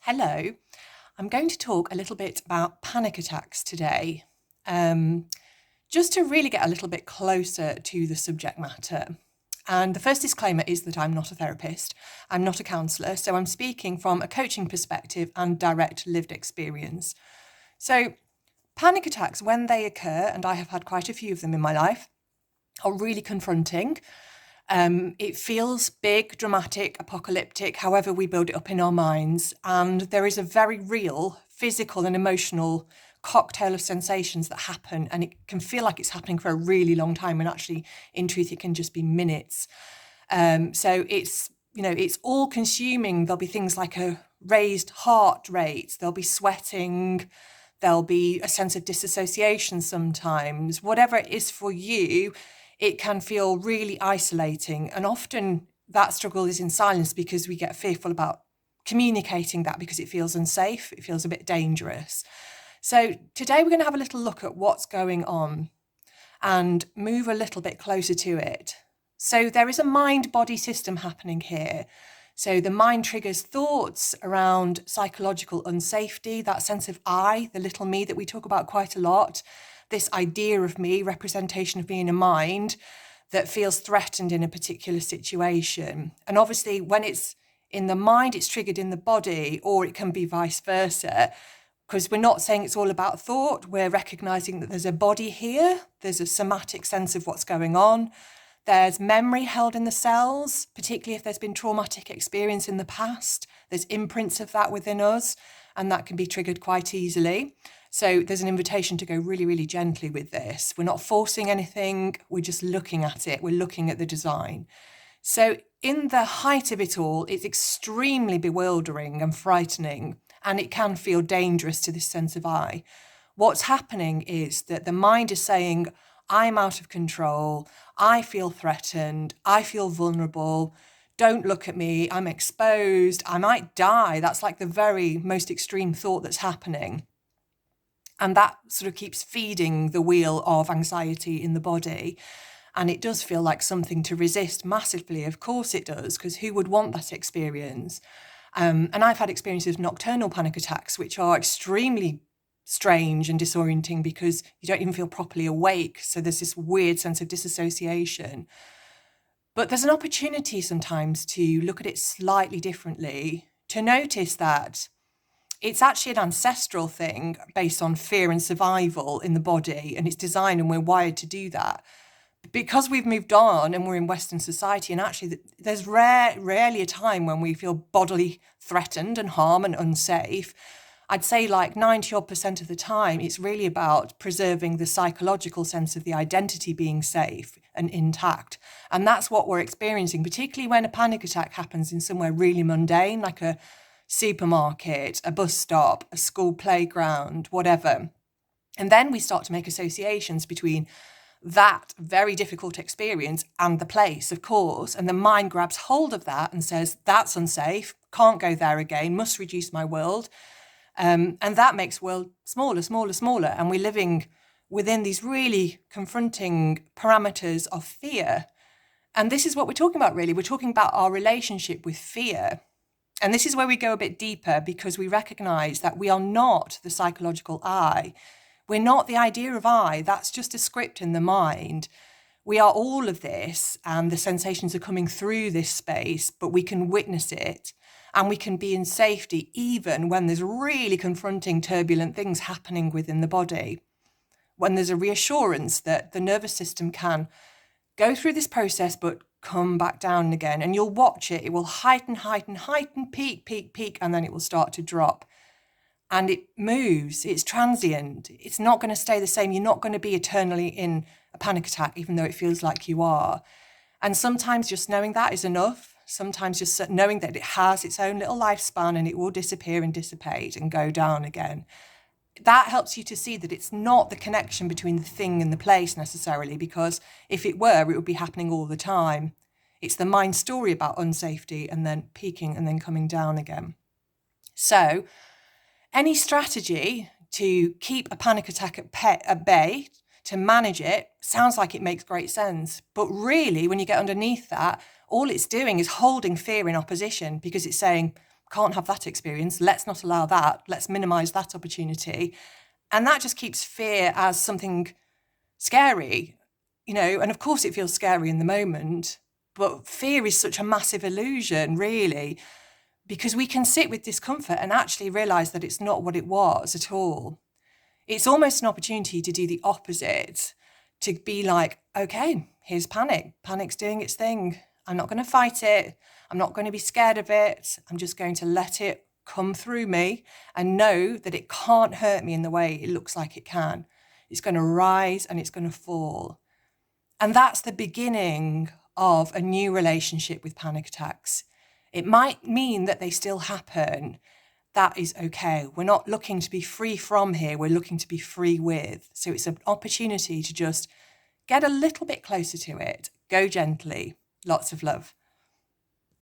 Hello, I'm going to talk a little bit about panic attacks today, just to really get a little bit closer to the subject matter. And the first disclaimer is that I'm not a therapist, I'm not a counsellor, so I'm speaking from a coaching perspective and direct lived experience. So, panic attacks, when they occur, and I have had quite a few of them in my life, are really confronting. It feels big, dramatic, apocalyptic, however we build it up in our minds. And there is a very real physical and emotional cocktail of sensations that happen. And it can feel like it's happening for a really long time. And actually, in truth, it can just be minutes. So it's all consuming. There'll be things like a raised heart rate. There'll be sweating. There'll be a sense of disassociation sometimes. Whatever it is for you, it can feel really isolating. And often that struggle is in silence because we get fearful about communicating that because it feels unsafe. It feels a bit dangerous. So today we're going to have a little look at what's going on and move a little bit closer to it. So there is a mind-body system happening here. So the mind triggers thoughts around psychological unsafety, that sense of I, the little me that we talk about quite a lot, this idea of me, representation of me in a mind that feels threatened in a particular situation. And obviously when it's in the mind, it's triggered in the body, or it can be vice versa, because we're not saying it's all about thought. We're recognizing that there's a body here. There's a somatic sense of what's going on. There's memory held in the cells, particularly if there's been traumatic experience in the past. There's imprints of that within us, and that can be triggered quite easily. So there's an invitation to go really, really gently with this. We're not forcing anything. We're just looking at it. We're looking at the design. So in the height of it all, it's extremely bewildering and frightening, and it can feel dangerous to this sense of I. What's happening is that the mind is saying, I'm out of control, I feel threatened, I feel vulnerable, don't look at me, I'm exposed, I might die. That's like the very most extreme thought that's happening. And that sort of keeps feeding the wheel of anxiety in the body. And it does feel like something to resist massively. Of course it does, because who would want that experience? And I've had experiences of nocturnal panic attacks, which are extremely strange and disorienting because you don't even feel properly awake. So there's this weird sense of disassociation. But there's an opportunity sometimes to look at it slightly differently, to notice that it's actually an ancestral thing based on fear and survival in the body, and it's designed and we're wired to do that. Because we've moved on and we're in Western society, and actually there's rarely a time when we feel bodily threatened and harmed and unsafe. I'd say like 90% of the time, it's really about preserving the psychological sense of the identity being safe and intact. And that's what we're experiencing, particularly when a panic attack happens in somewhere really mundane, like a supermarket, a bus stop, a school playground, whatever. And then we start to make associations between that very difficult experience and the place, of course. And the mind grabs hold of that and says, that's unsafe, can't go there again, must reduce my world. And that makes the world smaller, smaller, smaller. And we're living within these really confronting parameters of fear. And this is what we're talking about, really. We're talking about our relationship with fear. And this is where we go a bit deeper, because we recognize that we are not the psychological I. We're not the idea of I. That's just a script in the mind. We are all of this, and the sensations are coming through this space, but we can witness it. And we can be in safety even when there's really confronting, turbulent things happening within the body. When there's a reassurance that the nervous system can go through this process, but come back down again. And you'll watch it. It will heighten, heighten, heighten, peak, peak, peak, and then it will start to drop. And it moves. It's transient. It's not going to stay the same. You're not going to be eternally in a panic attack, even though it feels like you are. And sometimes just knowing that is enough. Sometimes just knowing that it has its own little lifespan and it will disappear and dissipate and go down again. That helps you to see that it's not the connection between the thing and the place necessarily, because if it were, it would be happening all the time. It's the mind story about unsafety and then peaking and then coming down again. So any strategy to keep a panic attack at bay, to manage it, sounds like it makes great sense. But really, when you get underneath that, all it's doing is holding fear in opposition, because it's saying, can't have that experience. Let's not allow that. Let's minimize that opportunity. And that just keeps fear as something scary, and of course it feels scary in the moment, but fear is such a massive illusion, really, because we can sit with discomfort and actually realize that it's not what it was at all. It's almost an opportunity to do the opposite, to be like, okay, here's panic. Panic's doing its thing. I'm not going to fight it. I'm not going to be scared of it. I'm just going to let it come through me and know that it can't hurt me in the way it looks like it can. It's going to rise and it's going to fall. And that's the beginning of a new relationship with panic attacks. It might mean that they still happen. That is okay. We're not looking to be free from here. We're looking to be free with. So it's an opportunity to just get a little bit closer to it. Go gently. Lots of love.